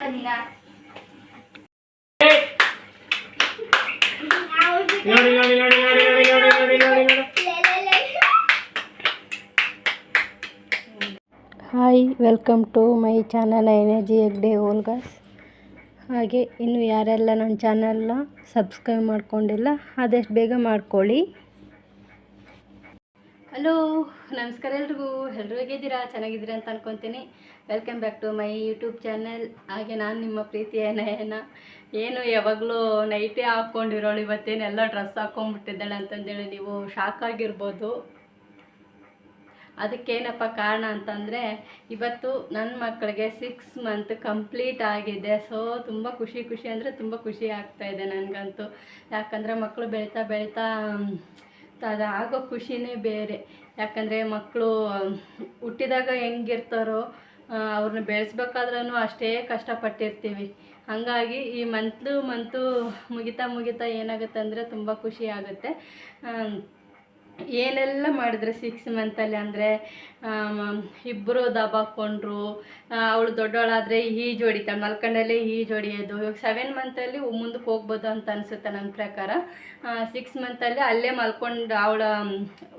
ನೀನ hi, welcome to my channel energy Hegde vlogs. ಹಾಗೆ ಇನ್ನು ಯಾರೆಲ್ಲ ನನ್ನ ಚಾನಲ್ನ ಸಬ್ಸ್ಕ್ರೈಬ್ ಮಾಡ್ಕೊಂಡಿಲ್ಲ ಆದಷ್ಟು ಬೇಗ ಮಾಡ್ಕೊಳ್ಳಿ. ಹಲೋ, ನಮಸ್ಕಾರ ಎಲ್ಲರಿಗೂ. ಎಲ್ಲರೂ ಹೇಗಿದ್ದೀರಾ? ಚೆನ್ನಾಗಿದ್ದೀರಾ ಅಂತ ಅನ್ಕೊತೀನಿ. Welcome back to my YouTube channel. ಹಾಗೆ ನಾನು ನಿಮ್ಮ ಪ್ರೀತಿಯ ನಯನ. ಏನು ಯಾವಾಗಲೂ ನೈಟೇ ಹಾಕ್ಕೊಂಡಿರೋಳು, ಇವತ್ತೇನೆಲ್ಲ ಡ್ರೆಸ್ ಹಾಕ್ಕೊಂಡ್ಬಿಟ್ಟಿದ್ದಾಳೆ ಅಂತಂದೇಳಿ ನೀವು ಶಾಕ್ ಆಗಿರ್ಬೋದು. ಅದಕ್ಕೇನಪ್ಪ ಕಾರಣ ಅಂತಂದರೆ, ಇವತ್ತು ನನ್ನ ಮಕ್ಕಳಿಗೆ 6 ಮಂತ್ ಕಂಪ್ಲೀಟ್ ಆಗಿದೆ. ಸೊ ತುಂಬ ಖುಷಿ ಅಂದರೆ ತುಂಬ ಖುಷಿ ಆಗ್ತಾಯಿದೆ ನನಗಂತೂ. ಯಾಕಂದರೆ ಮಕ್ಕಳು ಬೆಳೀತಾ ಬೆಳೀತಾ ಅದು ಆಗೋ ಖುಷಿನೇ ಬೇರೆ. ಯಾಕಂದರೆ ಮಕ್ಕಳು ಹುಟ್ಟಿದಾಗ ಹೆಂಗಿರ್ತಾರೋ ಅವ್ರನ್ನ ಬೆಳೆಸ್ಬೇಕಾದ್ರೂ ಅಷ್ಟೇ ಕಷ್ಟಪಟ್ಟಿರ್ತೀವಿ. ಹಾಗಾಗಿ ಈ ಮಂತು ಮುಗಿತಾ ಏನಾಗುತ್ತೆ ಅಂದರೆ ತುಂಬ ಖುಷಿ ಆಗುತ್ತೆ. ಏನೆಲ್ಲ ಮಾಡಿದ್ರೆ 6 ಮಂತಲ್ಲಿ ಅಂದರೆ ಇಬ್ಬರು ದಬಾಕೊಂಡ್ರು. ಅವಳು ದೊಡ್ಡವಳಾದರೆ ಈಜು ಹೊಡಿತಾಳೆ, ಮಲ್ಕೊಂಡಲ್ಲೇ ಈಜು ಹೊಡಿಯೋದು. ಇವಾಗ 7 ಮಂತಲ್ಲಿ ಮುಂದಕ್ಕೆ ಹೋಗ್ಬೋದು ಅಂತ ಅನಿಸುತ್ತೆ ನನ್ನ ಪ್ರಕಾರ. 6 ಮಂತಲ್ಲಿ ಅಲ್ಲೇ ಮಲ್ಕೊಂಡು ಅವಳ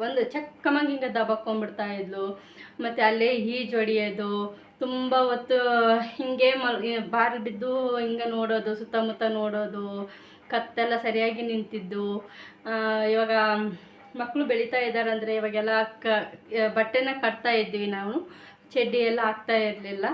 ಒಂದು ಚಕ್ಕಮಂಗೆ ಹಿಂಗೆ ದಬಾಕೊಂಡ್ಬಿಡ್ತಾ ಇದ್ಲು. ಮತ್ತು ಅಲ್ಲೇ ಈಜು ಹೊಡಿಯೋದು, ತುಂಬ ಹೊತ್ತು ಹಿಂಗೆ ಬಾರಿ ಬಿದ್ದು ಹಿಂಗೆ ನೋಡೋದು, ಸುತ್ತಮುತ್ತ ನೋಡೋದು, ಕತ್ತೆಲ್ಲ ಸರಿಯಾಗಿ ನಿಂತಿದ್ದು. ಇವಾಗ ಮಕ್ಕಳು ಬೆಳೀತಾ ಇದ್ದಾರೆ ಅಂದರೆ ಇವಾಗೆಲ್ಲ ಬಟ್ಟೆನ ಕಟ್ತಾ ಇದ್ವಿ ನಾವು, ಚಡ್ಡಿ ಎಲ್ಲ ಹಾಕ್ತಾ ಇರಲಿಲ್ಲ.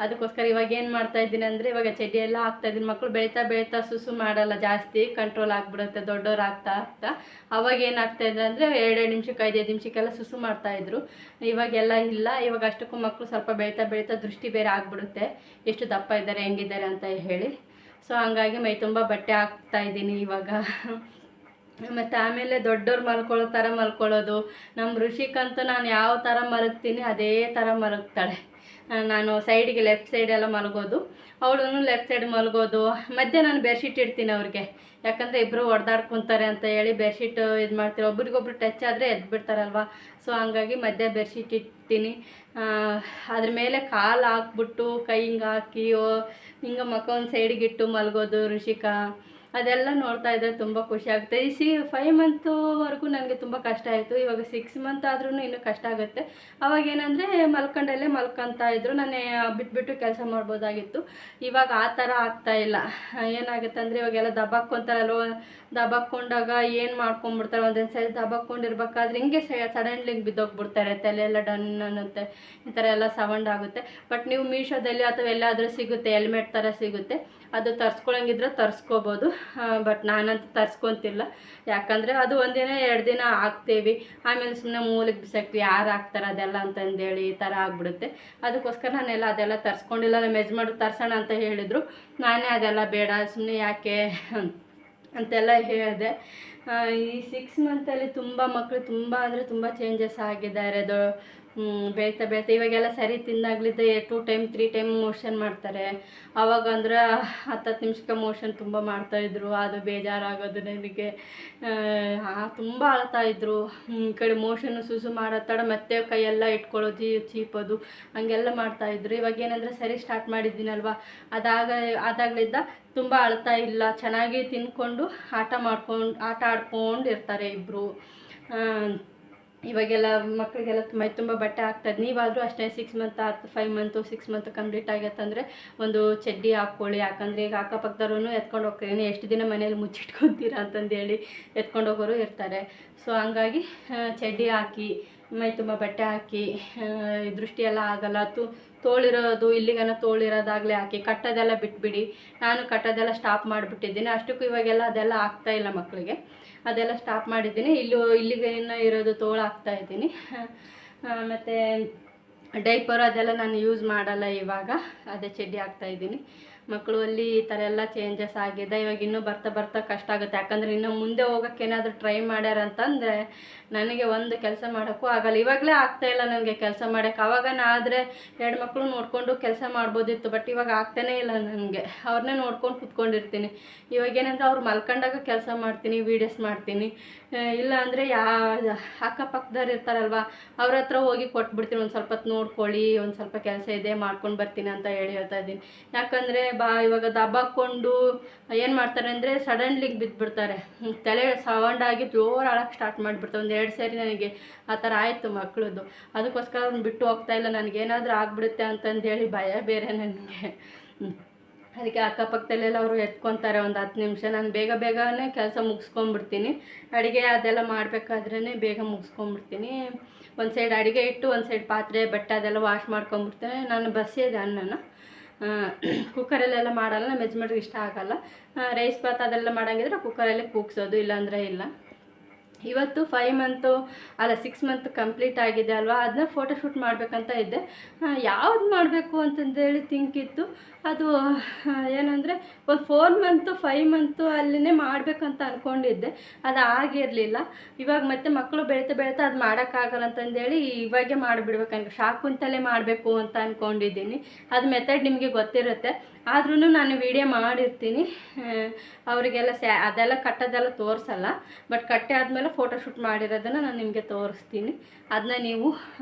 ಅದಕ್ಕೋಸ್ಕರ ಇವಾಗ ಏನು ಮಾಡ್ತಾ ಇದ್ದೀನಿ ಅಂದರೆ, ಇವಾಗ ಚಡ್ಡಿ ಎಲ್ಲ ಹಾಕ್ತಾಯಿದ್ದೀನಿ. ಮಕ್ಕಳು ಬೆಳೀತಾ ಸುಸು ಮಾಡಲ್ಲ, ಜಾಸ್ತಿ ಕಂಟ್ರೋಲ್ ಆಗಿಬಿಡುತ್ತೆ ದೊಡ್ಡವ್ರು ಆಗ್ತಾ ಅವಾಗ ಏನಾಗ್ತಾಯಿದ್ರು ಅಂದರೆ 2 ನಿಮಿಷಕ್ಕೆ 5 ನಿಮಿಷಕ್ಕೆಲ್ಲ ಸುಸು ಮಾಡ್ತಾಯಿದ್ರು. ಇವಾಗೆಲ್ಲ ಇಲ್ಲ. ಇವಾಗ ಅಷ್ಟಕ್ಕೂ ಮಕ್ಕಳು ಸ್ವಲ್ಪ ಬೆಳೀತಾ ದೃಷ್ಟಿ ಬೇರೆ ಆಗಿಬಿಡುತ್ತೆ, ಎಷ್ಟು ದಪ್ಪ ಇದ್ದಾರೆ ಹೆಂಗಿದ್ದಾರೆ ಅಂತ ಹೇಳಿ. ಸೊ ಹಂಗಾಗಿ ಮೈ ತುಂಬ ಬಟ್ಟೆ ಹಾಕ್ತಾಯಿದ್ದೀನಿ ಇವಾಗ. ಮತ್ತು ಆಮೇಲೆ ದೊಡ್ಡವ್ರು ಮಲ್ಕೊಳ್ಳೋ ಥರ ಮಲ್ಕೊಳ್ಳೋದು. ನಮ್ಮ ಋಷಿಕಂತೂ ನಾನು ಯಾವ ಥರ ಮಲಗ್ತೀನಿ ಅದೇ ಥರ ಮಲಗ್ತಾಳೆ. ನಾನು ಸೈಡಿಗೆ ಲೆಫ್ಟ್ ಸೈಡೆಲ್ಲ ಮಲಗೋದು, ಅವಳು ಲೆಫ್ಟ್ ಸೈಡ್ ಮಲಗೋದು. ಮಧ್ಯೆ ನಾನು ಬೆಡ್ಶೀಟ್ ಇಡ್ತೀನಿ ಅವ್ರಿಗೆ, ಯಾಕಂದರೆ ಇಬ್ಬರು ಹೊಡೆದಾಡ್ಕೊತಾರೆ ಅಂತ ಹೇಳಿ ಬೆಡ್ಶೀಟ್ ಇದು ಮಾಡ್ತೀನಿ. ಒಬ್ರಿಗೊಬ್ರು ಟಚ್ ಆದರೆ ಎದ್ದು ಬಿಡ್ತಾರಲ್ವ. ಸೊ ಹಂಗಾಗಿ ಮಧ್ಯೆ ಬೆಡ್ಶೀಟ್ ಇಡ್ತೀನಿ. ಅದ್ರ ಮೇಲೆ ಕಾಲು ಹಾಕ್ಬಿಟ್ಟು ಕೈ ಹಿಂಗೆ ಹಾಕಿ ಹಿಂಗೆ ಮಕ್ಕ ಒಂದು ಸೈಡಿಗೆ ಇಟ್ಟು ಮಲಗೋದು ಋಷಿಕಾ. ಅದೆಲ್ಲ ನೋಡ್ತಾ ಇದ್ದರೆ ತುಂಬ ಖುಷಿ ಆಗುತ್ತೆ. ಈ 5 ಮಂತುವರೆಗೂ ನನಗೆ ತುಂಬ ಕಷ್ಟ ಆಯಿತು. ಇವಾಗ 6 ಮಂತ್ ಆದ್ರೂ ಇನ್ನೂ ಕಷ್ಟ ಆಗುತ್ತೆ. ಅವಾಗೇನೆಂದರೆ ಮಲ್ಕೊಂಡಲ್ಲೇ ಮಲ್ಕೊತಾ ಇದ್ರು, ನಾನು ಬಿಟ್ಬಿಟ್ಟು ಕೆಲಸ ಮಾಡ್ಬೋದಾಗಿತ್ತು. ಇವಾಗ ಆ ಥರ ಆಗ್ತಾಯಿಲ್ಲ. ಏನಾಗುತ್ತೆ ಅಂದರೆ ಇವಾಗೆಲ್ಲ ದಬಾಕ್ಕೊಂತಾರಲ್ವ, ದಬಾಕ್ಕೊಂಡಾಗ ಏನು ಮಾಡ್ಕೊಂಬಿಡ್ತಾರೆ, ಒಂದೊಂದು ಸರಿ ದಬಾಕ್ಕೊಂಡಿರ್ಬೇಕಾದ್ರೆ ಹಿಂಗೆ ಸಡನ್ಲಿ ಬಿದ್ದೋಗ್ಬಿಡ್ತಾರೆ, ತಲೆಯೆಲ್ಲ ಡನ್ ಅನ್ನುತ್ತೆ, ಈ ಥರ ಎಲ್ಲ ಸೌಂಡ್ ಆಗುತ್ತೆ. ಬಟ್ ನೀವು ಮೀಶೋದಲ್ಲಿ ಅಥವಾ ಎಲ್ಲಾದರೂ ಸಿಗುತ್ತೆ, ಹೆಲ್ಮೆಟ್ ಥರ ಸಿಗುತ್ತೆ, ಅದು ತರಿಸ್ಕೊಳಂಗಿದ್ರೆ ತರಿಸ್ಕೋಬೋದು. ಬಟ್ ನಾನಂತೂ ತರಿಸ್ಕೊತಿಲ್ಲ. ಯಾಕಂದರೆ ಅದು 1 ದಿನ 2 ದಿನ ಹಾಕ್ತೇವೆ, ಆಮೇಲೆ ಸುಮ್ಮನೆ ಮೂಲೆಗೆ ಬಿಸಾಕ್ತೀವಿ, ಯಾರು ಹಾಕ್ತಾರೆ ಅದೆಲ್ಲ ಅಂತಂದೇಳಿ ಈ ಥರ ಆಗಿಬಿಡುತ್ತೆ. ಅದಕ್ಕೋಸ್ಕರ ನಾನೆಲ್ಲ ಅದೆಲ್ಲ ತರಿಸ್ಕೊಂಡಿಲ್ಲ. ನಮ್ಮ ಯಜಮಾನ್ರು ತರಿಸೋಣ ಅಂತ ಹೇಳಿದರು. ನಾನೇ ಅದೆಲ್ಲ ಬೇಡ ಸುಮ್ಮನೆ ಯಾಕೆ ಅಂತೆಲ್ಲ ಹೇಳಿದೆ. ಈ 6 ಮಂತಲ್ಲಿ ತುಂಬ ಮಕ್ಕಳು ತುಂಬ ಅಂದರೆ ತುಂಬ ಚೇಂಜಸ್ ಆಗಿದ್ದಾರೆ. ಬೆಳೀತಾ ಇವಾಗೆಲ್ಲ ಸರಿ ತಿಂದಾಗಲಿದ್ದೆ 2 ಟೈಮ್ 3 ಟೈಮ್ ಮೋಷನ್ ಮಾಡ್ತಾರೆ. ಆವಾಗ ಅಂದ್ರೆ 10 ನಿಮಿಷಕ್ಕೆ ಮೋಷನ್ ತುಂಬ ಮಾಡ್ತಾಯಿದ್ರು. ಅದು ಬೇಜಾರಾಗೋದು ನನಗೆ. ತುಂಬ ಅಳ್ತಾಯಿದ್ರು. ಈ ಕಡೆ ಮೋಷನ್ನು ಸುಸು ಮಾಡೋ ತಡ ಮತ್ತೆ ಕೈಯೆಲ್ಲ ಇಟ್ಕೊಳ್ಳೋದು, ಚೀಪೋದು, ಹಂಗೆಲ್ಲ ಮಾಡ್ತಾಯಿದ್ರು. ಇವಾಗ ಏನಂದರೆ ಸರಿ ಸ್ಟಾರ್ಟ್ ಮಾಡಿದ್ದೀನಲ್ವ, ಅದಾಗಲಿದ್ದ ತುಂಬ ಅಳ್ತಾ ಇಲ್ಲ, ಚೆನ್ನಾಗಿ ತಿನ್ಕೊಂಡು ಆಟ ಆಡ್ಕೊಂಡು ಇರ್ತಾರೆ ಇಬ್ಬರು. ಇವಾಗೆಲ್ಲ ಮಕ್ಕಳಿಗೆಲ್ಲ ಮೈ ತುಂಬ ಬಟ್ಟೆ ಹಾಕ್ತಾರೆ. ನೀವಾದರೂ ಅಷ್ಟೇ 6 ಮಂತ್ 5 ಮಂತು 6 ಮಂತ್ ಕಂಪ್ಲೀಟ್ ಆಗೈತಂದರೆ ಒಂದು ಚಡ್ಡಿ ಹಾಕ್ಕೊಳ್ಳಿ. ಯಾಕಂದರೆ ಈಗ ಅಕ್ಕಪಕ್ಕದವ್ರೂ ಎತ್ಕೊಂಡು ಹೋಗ್ತೀನಿ, ಎಷ್ಟು ದಿನ ಮನೇಲಿ ಮುಚ್ಚಿಟ್ಕೊತೀರಾ ಅಂತಂದೇಳಿ ಎತ್ಕೊಂಡು ಹೋಗೋರು ಇರ್ತಾರೆ. ಸೊ ಹಂಗಾಗಿ ಚಡ್ಡಿ ಹಾಕಿ, ಮೈ ತುಂಬ ಬಟ್ಟೆ ಹಾಕಿ, ದೃಷ್ಟಿ ಎಲ್ಲ ಆಗಲ್ಲ. ತೋಳಿರೋದು ಇಲ್ಲಿಗನ ತೋಳಿರೋದಾಗಲೇ ಹಾಕಿ, ಕಟ್ಟೋದೆಲ್ಲ ಬಿಟ್ಬಿಡಿ. ನಾನು ಕಟ್ಟೋದೆಲ್ಲ ಸ್ಟಾಪ್ ಮಾಡಿಬಿಟ್ಟಿದ್ದೀನಿ. ಅಷ್ಟಕ್ಕೂ ಇವಾಗೆಲ್ಲ ಅದೆಲ್ಲ ಆಗ್ತಾಯಿಲ್ಲ ಮಕ್ಕಳಿಗೆ, ಅದೆಲ್ಲ ಸ್ಟಾಪ್ ಮಾಡಿದ್ದೀನಿ. ಇಲ್ಲಿಗೆ ಇನ್ನೂ ಇರೋದು ತೋಳು ಹಾಕ್ತಾಯಿದ್ದೀನಿ. ಮತ್ತು ಡೈಪರ್ ಅದೆಲ್ಲ ನಾನು ಯೂಸ್ ಮಾಡಲ್ಲ ಇವಾಗ, ಅದೇ ಚಡ್ಡಿ ಹಾಕ್ತಾಯಿದ್ದೀನಿ. ಮಕ್ಕಳು ಅಲ್ಲಿ ಈ ಥರ ಎಲ್ಲ ಚೇಂಜಸ್ ಆಗಿದೆ. ಇವಾಗ ಇನ್ನೂ ಬರ್ತಾ ಕಷ್ಟ ಆಗುತ್ತೆ. ಯಾಕಂದರೆ ಇನ್ನೂ ಮುಂದೆ ಹೋಗೋಕ್ಕೇನಾದರೂ ಟ್ರೈ ಮಾಡ್ಯಾರಂತಂದರೆ ನನಗೆ ಒಂದು ಕೆಲಸ ಮಾಡೋಕ್ಕೂ ಆಗಲ್ಲ. ಇವಾಗಲೇ ಆಗ್ತಾಯಿಲ್ಲ ನನಗೆ ಕೆಲಸ ಮಾಡೋಕ್ಕೆ. ಆವಾಗ ಆದರೆ 2 ಮಕ್ಕಳು ನೋಡಿಕೊಂಡು ಕೆಲಸ ಮಾಡ್ಬೋದಿತ್ತು. ಬಟ್ ಇವಾಗ ಆಗ್ತಾನೇ ಇಲ್ಲ ನನಗೆ. ಅವ್ರನ್ನೇ ನೋಡ್ಕೊಂಡು ಕೂತ್ಕೊಂಡಿರ್ತೀನಿ. ಇವಾಗೇನಂದ್ರೆ ಅವ್ರು ಮಲ್ಕೊಂಡಾಗ ಕೆಲಸ ಮಾಡ್ತೀನಿ, ವೀಡಿಯೋಸ್ ಮಾಡ್ತೀನಿ. ಇಲ್ಲ ಅಂದರೆ ಅಕ್ಕಪಕ್ಕದವ್ರು ಇರ್ತಾರಲ್ವ, ಅವ್ರ ಹತ್ರ ಹೋಗಿ ಕೊಟ್ಬಿಡ್ತೀನಿ, ಒಂದು ಸ್ವಲ್ಪ ಹೊತ್ತು ನೋಡ್ಕೊಳ್ಳಿ, ಒಂದು ಸ್ವಲ್ಪ ಕೆಲಸ ಇದೆ ಮಾಡ್ಕೊಂಡು ಬರ್ತೀನಿ ಅಂತ ಹೇಳ್ತಾ ಇದ್ದೀನಿ. ಯಾಕಂದರೆ ಇವಾಗ ದಬ್ಬಾಕ್ಕೊಂಡು ಏನು ಮಾಡ್ತಾರೆ ಅಂದರೆ ಸಡನ್ಲಿ ಬಿದ್ದುಬಿಡ್ತಾರೆ. ತಲೆ ಸೌಂಡಾಗಿ ಜೋರು ಅಳಕ್ಕೆ ಸ್ಟಾರ್ಟ್ ಮಾಡಿಬಿಡ್ತಾರೆ. ಒಂದು 2 ಸಾರಿ ನನಗೆ ಆ ಥರ ಆಯಿತು ಮಕ್ಕಳದ್ದು. ಅದಕ್ಕೋಸ್ಕರ ಅವ್ರನ್ನ ಬಿಟ್ಟು ಹೋಗ್ತಾಯಿಲ್ಲ. ನನಗೇನಾದರೂ ಆಗಿಬಿಡುತ್ತೆ ಅಂತಂದೇಳಿ ಭಯ ಬೇರೆ ನನಗೆ. ಅದಕ್ಕೆ ಅಕ್ಕಪಕ್ಕದಲ್ಲೆಲ್ಲ ಅವರು ಎತ್ಕೊತಾರೆ ಒಂದು 10 ನಿಮಿಷ. ನಾನು ಬೇಗನೆ ಕೆಲಸ ಮುಗಿಸ್ಕೊಂಡ್ಬಿಡ್ತೀನಿ. ಅಡುಗೆ ಅದೆಲ್ಲ ಮಾಡಬೇಕಾದ್ರೇ ಬೇಗ ಮುಗಿಸ್ಕೊಂಡ್ಬಿಡ್ತೀನಿ. ಒಂದು ಸೈಡ್ ಅಡುಗೆ ಇಟ್ಟು ಒಂದು ಸೈಡ್ ಪಾತ್ರೆ ಬಟ್ಟೆ ಅದೆಲ್ಲ ವಾಶ್ ಮಾಡ್ಕೊಂಡ್ಬಿಡ್ತೇನೆ. ನಾನು ಬಸಿಯೋದು ಅನ್ನನ ಕುಕ್ಕರಲ್ಲೆಲ್ಲ ಮಾಡಲ್ಲ, ನಮ್ಮ ಯಜಮಾನ್ರಿಗೆ ಇಷ್ಟ ಆಗಲ್ಲ. ರೈಸ್ ಬಾತ್ ಅದೆಲ್ಲ ಮಾಡೋಂಗಿದ್ರೆ ಕುಕ್ಕರಲ್ಲೇ ಕೂಗ್ಸೋದು, ಇಲ್ಲಾಂದರೆ ಇಲ್ಲ. ಇವತ್ತು 5 ಮಂತು ಅಲ್ಲ 6 ಮಂತ್ ಕಂಪ್ಲೀಟ್ ಆಗಿದೆ ಅಲ್ವಾ, ಅದನ್ನ ಫೋಟೋಶೂಟ್ ಮಾಡಬೇಕಂತ ಇದ್ದೆ. ಯಾವ್ದು ಮಾಡಬೇಕು ಅಂತಂದೇಳಿ ಥಿಂಕಿತ್ತು. ಅದು ಏನಂದರೆ ಒಂದು 4 ಮಂತು 5 ಮಂತು ಅಲ್ಲೇ ಮಾಡಬೇಕಂತ ಅಂದ್ಕೊಂಡಿದ್ದೆ. ಅದು ಆಗಿರಲಿಲ್ಲ. ಇವಾಗ ಮತ್ತೆ ಮಕ್ಕಳು ಬೆಳೀತಾ ಅದು ಮಾಡೋಕ್ಕಾಗಲ್ಲ ಅಂತಂದೇಳಿ ಇವಾಗೆ ಮಾಡಿಬಿಡ್ಬೇಕಂತ ಶಾಕುಂತಲೇ ಮಾಡಬೇಕು ಅಂತ ಅಂದ್ಕೊಂಡಿದ್ದೀನಿ. ಅದು ಮೆಥಡ್ ನಿಮಗೆ ಗೊತ್ತಿರುತ್ತೆ. ಆದ್ರೂ ನಾನು ವಿಡಿಯೋ ಮಾಡಿರ್ತೀನಿ. ಅವರಿಗೆಲ್ಲ ಅದೆಲ್ಲ ಕಟ್ಟೋದೆಲ್ಲ ತೋರಿಸಲ್ಲ. ಬಟ್ ಕಟ್ಟೆ ಆದಮೇಲೆ ಫೋಟೋಶೂಟ್ ಮಾಡಿರೋದನ್ನು ನಾನು ನಿಮಗೆ ತೋರಿಸ್ತೀನಿ. ಅದನ್ನ ನೀವು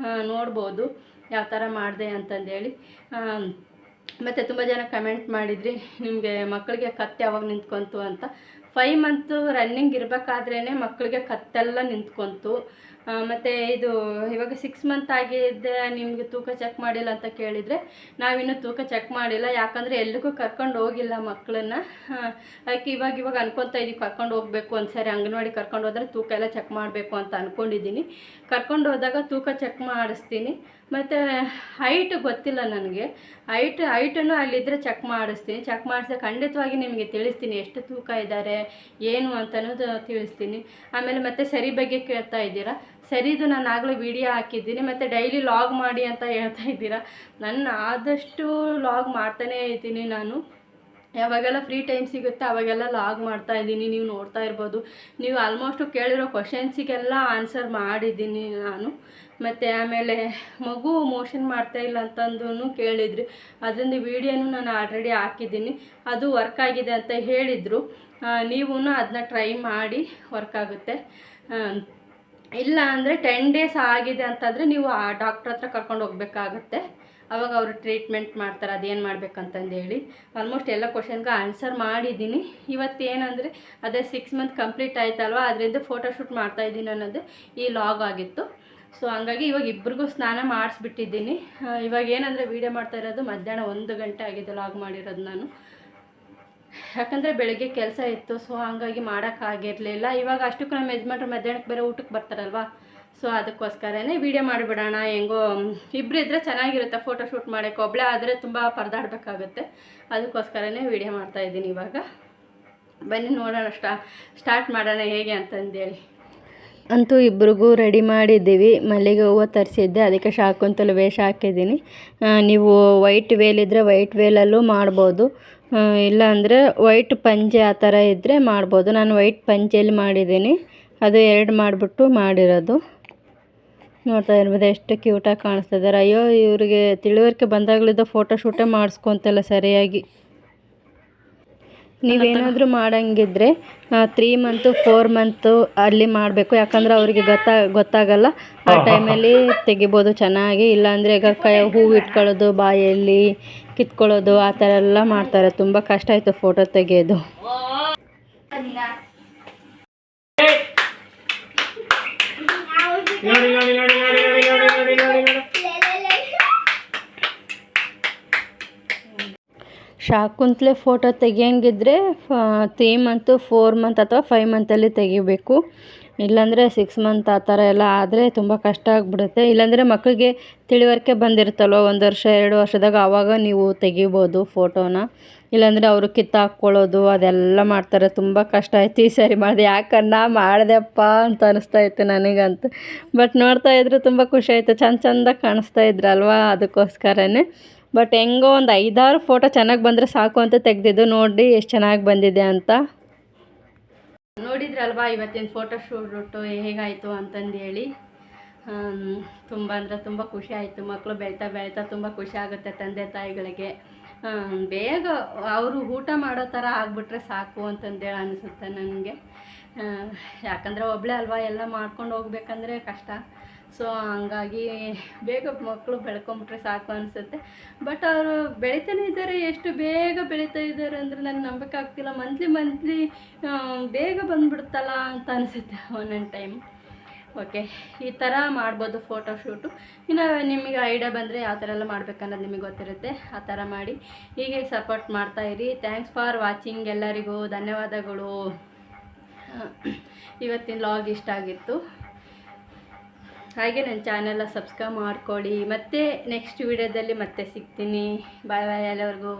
ನೋಡ್ಬೋದು ಯಾವ ಥರ ಮಾಡಿದೆ ಅಂತಂದೇಳಿ. ಮತ್ತು ತುಂಬ ಜನ ಕಮೆಂಟ್ ಮಾಡಿದ್ರಿ, ನಿಮಗೆ ಮಕ್ಕಳಿಗೆ ಕತ್ತು ಯಾವಾಗ ನಿಂತ್ಕೊಂತು ಅಂತ. 5 ಮಂತು ರನ್ನಿಂಗ್ ಇರಬೇಕಾದ್ರೇ ಮಕ್ಕಳಿಗೆ ಕತ್ತೆಲ್ಲ ನಿಂತ್ಕೊಂತು. ಮತ್ತು ಇದು ಇವಾಗ 6 ಮಂತ್ ಆಗಿದೆ, ನಿಮಗೆ ತೂಕ ಚೆಕ್ ಮಾಡಿಲ್ಲ ಅಂತ ಕೇಳಿದರೆ, ನಾವಿನ್ನೂ ತೂಕ ಚೆಕ್ ಮಾಡಿಲ್ಲ. ಯಾಕಂದರೆ ಎಲ್ಲಿಗೂ ಕರ್ಕೊಂಡು ಹೋಗಿಲ್ಲ ಮಕ್ಕಳನ್ನ. ಅದಕ್ಕೆ ಇವಾಗ ಅನ್ಕೊತಾ ಇದ್ದೀವಿ ಕರ್ಕೊಂಡು ಹೋಗಬೇಕು. ಒಂದು ಸಾರಿ ಅಂಗನವಾಡಿ ಕರ್ಕೊಂಡು ಹೋದರೆ ತೂಕ ಎಲ್ಲ ಚೆಕ್ ಮಾಡಬೇಕು ಅಂತ ಅಂದ್ಕೊಂಡಿದ್ದೀನಿ. ಕರ್ಕೊಂಡು ಹೋದಾಗ ತೂಕ ಚೆಕ್ ಮಾಡಿಸ್ತೀನಿ. ಮತ್ತು ಹೈಟ್ ಗೊತ್ತಿಲ್ಲ ನನಗೆ. ಹೈಟನ್ನು ಅಲ್ಲಿದ್ದರೆ ಚೆಕ್ ಮಾಡಿಸ್ತೀನಿ. ಚೆಕ್ ಮಾಡಿಸಿ ಖಂಡಿತವಾಗಿ ನಿಮಗೆ ತಿಳಿಸ್ತೀನಿ ಎಷ್ಟು ತೂಕ ಇದ್ದಾರೆ ಏನು ಅಂತ ಅನ್ನೋದು ತಿಳಿಸ್ತೀನಿ. ಆಮೇಲೆ ಮತ್ತೆ ಸರಿ ಬಗ್ಗೆ ಕೇಳ್ತಾ ಇದ್ದೀರಾ. ಸರಿದು ನಾನು ಆಗಲೇ ವಿಡಿಯೋ ಹಾಕಿದ್ದೀನಿ. ಮತ್ತು ಡೈಲಿ ಲಾಗ್ ಮಾಡಿ ಅಂತ ಹೇಳ್ತಾ ಇದ್ದೀರಾ. ನನ್ನ ಆದಷ್ಟು ಲಾಗ್ ಮಾಡ್ತಾನೇ ಇದ್ದೀನಿ. ನಾನು ಯಾವಾಗೆಲ್ಲ ಫ್ರೀ ಟೈಮ್ ಸಿಗುತ್ತೆ ಅವಾಗೆಲ್ಲ ಲಾಗ್ ಮಾಡ್ತಾಯಿದ್ದೀನಿ. ನೀವು ನೋಡ್ತಾ ಇರ್ಬೋದು. ನೀವು ಆಲ್ಮೋಸ್ಟು ಕೇಳಿರೋ ಕ್ವಶನ್ಸಿಗೆಲ್ಲ ಆನ್ಸರ್ ಮಾಡಿದ್ದೀನಿ ನಾನು. ಮತ್ತು ಆಮೇಲೆ ಮಗು ಮೋಷನ್ ಮಾಡ್ತಾಯಿಲ್ಲ ಅಂತಂದು ಕೇಳಿದ್ರಿ. ಅದರಿಂದ ವೀಡಿಯೋನು ನಾನು ಆಲ್ರೆಡಿ ಹಾಕಿದ್ದೀನಿ. ಅದು ವರ್ಕ್ ಆಗಿದೆ ಅಂತ ಹೇಳಿದರು. ನೀವು ಅದನ್ನ ಟ್ರೈ ಮಾಡಿ, ವರ್ಕ್ ಆಗುತ್ತೆ. ಇಲ್ಲ ಅಂದರೆ 10 ಡೇಸ್ ಆಗಿದೆ ಅಂತಂದರೆ ನೀವು ಆ ಡಾಕ್ಟ್ರ್ ಹತ್ರ ಕರ್ಕೊಂಡು ಹೋಗ್ಬೇಕಾಗತ್ತೆ. ಅವಾಗ ಅವರು ಟ್ರೀಟ್ಮೆಂಟ್ ಮಾಡ್ತಾರೆ, ಅದೇನು ಮಾಡಬೇಕಂತಂದೇಳಿ. ಆಲ್ಮೋಸ್ಟ್ ಎಲ್ಲ ಕ್ವಶನ್ಗೆ ಆನ್ಸರ್ ಮಾಡಿದ್ದೀನಿ. ಇವತ್ತು ಏನಂದರೆ ಅದೇ 6 ಮಂತ್ ಕಂಪ್ಲೀಟ್ ಆಯ್ತಲ್ವ, ಅದರಿಂದ ಫೋಟೋಶೂಟ್ ಮಾಡ್ತಾಯಿದ್ದೀನಿ ಅನ್ನೋದು ಈ ಲಾಗ್ ಆಗಿತ್ತು. ಸೊ ಹಂಗಾಗಿ ಇವಾಗ ಇಬ್ಬರಿಗೂ ಸ್ನಾನ ಮಾಡಿಸ್ಬಿಟ್ಟಿದ್ದೀನಿ. ಇವಾಗ ಏನಂದರೆ ವೀಡಿಯೋ ಮಾಡ್ತಾ ಇರೋದು ಮಧ್ಯಾಹ್ನ 1 ಗಂಟೆ ಆಗಿದೆ ಲಾಗ್ ಮಾಡಿರೋದು ನಾನು. ಯಾಕಂದರೆ ಬೆಳಗ್ಗೆ ಕೆಲಸ ಇತ್ತು. ಸೊ ಹಂಗಾಗಿ ಮಾಡೋಕ್ಕಾಗಿರಲಿಲ್ಲ. ಇವಾಗ ಅಷ್ಟಕ್ಕೂ ನಮ್ಮ ಯಜಮಾನ್ರು ಮಧ್ಯಾಹ್ನಕ್ಕೆ ಬೇರೆ ಊಟಕ್ಕೆ ಬರ್ತಾರಲ್ವ. ಸೊ ಅದಕ್ಕೋಸ್ಕರನೇ ವೀಡಿಯೋ ಮಾಡಿಬಿಡೋಣ. ಹೆಂಗೋ ಇಬ್ಬರು ಇದ್ದರೆ ಚೆನ್ನಾಗಿರುತ್ತೆ ಫೋಟೋಶೂಟ್ ಮಾಡೋಕ್ಕೆ. ಒಬ್ಬಳೇ ಆದರೆ ತುಂಬ ಪರದಾಡಬೇಕಾಗುತ್ತೆ. ಅದಕ್ಕೋಸ್ಕರನೇ ವೀಡಿಯೋ ಮಾಡ್ತಾಯಿದ್ದೀನಿ. ಇವಾಗ ಬನ್ನಿ ನೋಡೋಣ, ಸ್ಟಾರ್ಟ್ ಮಾಡೋಣ ಹೇಗೆ ಅಂತಂದೇಳಿ. ಅಂತೂ ಇಬ್ರಿಗೂ ರೆಡಿ ಮಾಡಿದ್ದೀವಿ. ಮಲ್ಲಿಗೆ ಹೂವು ತರಿಸಿದ್ದೆ, ಅದಕ್ಕೆ ಶಾಕುಂತಲ ವೇಷ ಹಾಕಿದ್ದೀನಿ. ನೀವು ವೈಟ್ ವೇಲಿದ್ದರೆ ವೈಟ್ ವೇಲಲ್ಲೂ ಮಾಡ್ಬೋದು. ಇಲ್ಲ ಅಂದರೆ ವೈಟ್ ಪಂಚೆ ಆ ಥರ ಇದ್ದರೆ ಮಾಡ್ಬೋದು. ನಾನು ವೈಟ್ ಪಂಚೆಯಲ್ಲಿ ಮಾಡಿದ್ದೀನಿ. ಅದು 2 ಮಾಡಿಬಿಟ್ಟು ಮಾಡಿರೋದು. ನೋಡ್ತಾ ಇರ್ಬೋದು ಎಷ್ಟು ಕ್ಯೂಟಾಗಿ ಕಾಣಿಸ್ತಾ ಇದ್ದಾರೆ. ಅಯ್ಯೋ, ಇವರಿಗೆ ತಿಳಿವಳಿಕೆ ಬಂದಾಗಲಿದ್ದ ಫೋಟೋಶೂಟೇ ಮಾಡಿಸ್ಕೊತಲ್ಲ ಸರಿಯಾಗಿ. ನೀವೇನಾದರೂ ಮಾಡೋಂಗಿದ್ರೆ 3 ಮಂತು 4 ಮಂತು ಅಲ್ಲಿ ಮಾಡಬೇಕು. ಯಾಕಂದರೆ ಅವರಿಗೆ ಗೊತ್ತಾಗಲ್ಲ. ಆ ಟೈಮಲ್ಲಿ ತೆಗಿಬೋದು ಚೆನ್ನಾಗಿ. ಇಲ್ಲಾಂದರೆ ಈಗ ಹೂವು ಇಟ್ಕೊಳ್ಳೋದು, ಬಾಯಲ್ಲಿ ಕಿತ್ಕೊಳ್ಳೋದು ಆ ಥರ ಎಲ್ಲ ಮಾಡ್ತಾರೆ. ತುಂಬ ಕಷ್ಟ ಆಯಿತು ಫೋಟೋ ತೆಗೆಯೋದು. ಶಾಕುಂತಲೆ ಫೋಟೋ ತೆಗಿಯೋಂಗಿದ್ರೆ 3 ಮಂತು 4 ಮಂತ್ ಅಥವಾ 5 ಮಂತಲ್ಲಿ ತೆಗಿಬೇಕು. ಇಲ್ಲಾಂದರೆ 6 ಮಂತ್ ಆ ಥರ ಎಲ್ಲ ಆದರೆ ತುಂಬ ಕಷ್ಟ ಆಗಿಬಿಡುತ್ತೆ. ಇಲ್ಲಾಂದರೆ ಮಕ್ಕಳಿಗೆ ತಿಳಿವಳಿಕೆ ಬಂದಿರುತ್ತಲ್ವ 1 ವರ್ಷ 2 ವರ್ಷದಾಗ, ಆವಾಗ ನೀವು ತೆಗಿಬೋದು ಫೋಟೋನ. ಇಲ್ಲಾಂದರೆ ಅವರು ಕಿತ್ತಾಕ್ಕೊಳ್ಳೋದು ಅದೆಲ್ಲ ಮಾಡ್ತಾರೆ. ತುಂಬ ಕಷ್ಟ ಆಯ್ತು ಈ ಸರಿ ಮಾಡಿದೆ. ಯಾಕನ್ನ ಮಾಡಿದೆಪ್ಪ ಅಂತ ಅನಿಸ್ತಾ ಇತ್ತು ನನಗಂತೂ. ಬಟ್ ನೋಡ್ತಾ ಇದ್ರು ತುಂಬ ಖುಷಿ ಆಯಿತು. ಚಂದ ಕಾಣಿಸ್ತಾ ಇದ್ರಲ್ವಾ, ಅದಕ್ಕೋಸ್ಕರನೇ. ಬಟ್ ಹೆಂಗೋ ಒಂದು 5-6 ಫೋಟೋ ಚೆನ್ನಾಗಿ ಬಂದರೆ ಸಾಕು ಅಂತ ತೆಗೆದಿದ್ದು. ನೋಡಿ ಎಷ್ಟು ಚೆನ್ನಾಗಿ ಬಂದಿದೆ ಅಂತ. ನೋಡಿದ್ರಲ್ವಾ ಇವತ್ತಿನ ಫೋಟೋ ಶೂಟು ಹೇಗಾಯಿತು ಅಂತಂದು ಹೇಳಿ. ತುಂಬ ಅಂದರೆ ತುಂಬ ಖುಷಿ ಆಯಿತು. ಮಕ್ಕಳು ಬೆಳೀತಾ ಬೆಳೀತಾ ತುಂಬ ಖುಷಿ ಆಗುತ್ತೆ ತಂದೆ ತಾಯಿಗಳಿಗೆ. ಬೇಗ ಅವರು ಊಟ ಮಾಡೋ ಥರ ಆಗಿಬಿಟ್ರೆ ಸಾಕು ಅಂತಂದೇಳಿ ಅನಿಸುತ್ತೆ ನನಗೆ. ಯಾಕಂದರೆ ಒಬ್ಬಳೇ ಅಲ್ವಾ, ಎಲ್ಲ ಮಾಡ್ಕೊಂಡು ಹೋಗ್ಬೇಕಂದ್ರೆ ಕಷ್ಟ. ಸೊ ಹಂಗಾಗಿ ಬೇಗ ಮಕ್ಕಳು ಬೆಳ್ಕೊಂಬಿಟ್ರೆ ಸಾಕು ಅನಿಸುತ್ತೆ. ಬಟ್ ಅವರು ಬೆಳೀತಾನೆ ಇದ್ದಾರೆ, ಎಷ್ಟು ಬೇಗ ಬೆಳೀತಾ ಇದ್ದಾರೆ ಅಂದರೆ ನನಗೆ ನಂಬೇಕಾಗ್ತಿಲ್ಲ. ಮಂತ್ಲಿ ಬೇಗ ಬಂದುಬಿಡುತ್ತಲ್ಲ ಅಂತ ಅನಿಸುತ್ತೆ ಒಂದೊಂದು ಟೈಮ್. ಓಕೆ, ಈ ಥರ ಮಾಡ್ಬೋದು ಫೋಟೋಶೂಟು. ಇನ್ನು ನಿಮಗೆ ಐಡಿಯಾ ಬಂದರೆ ಯಾವ ಥರ ಎಲ್ಲ ಮಾಡ್ಬೇಕನ್ನೋದು ನಿಮಗೆ ಗೊತ್ತಿರುತ್ತೆ. ಆ ಥರ ಮಾಡಿ ಹೀಗೆ ಸಪೋರ್ಟ್ ಮಾಡ್ತಾಯಿರಿ. Thanks for watching. ಎಲ್ಲರಿಗೂ ಧನ್ಯವಾದಗಳು. ಇವತ್ತಿನ ಲಾಗ್ ಇಷ್ಟ ಆಗಿತ್ತು. ಹಾಗೆ ನನ್ನ ಚಾನೆಲ್ ಸಬ್ಸ್ಕ್ರೈಬ್ ಮಾಡ್ಕೊಳ್ಳಿ. ಮತ್ತೆ ನೆಕ್ಸ್ಟ್ ವಿಡಿಯೋದಲ್ಲಿ ಮತ್ತೆ ಸಿಗ್ತೀನಿ. ಬಾಯ್ ಬಾಯ್ ಎಲ್ಲರಿಗೂ.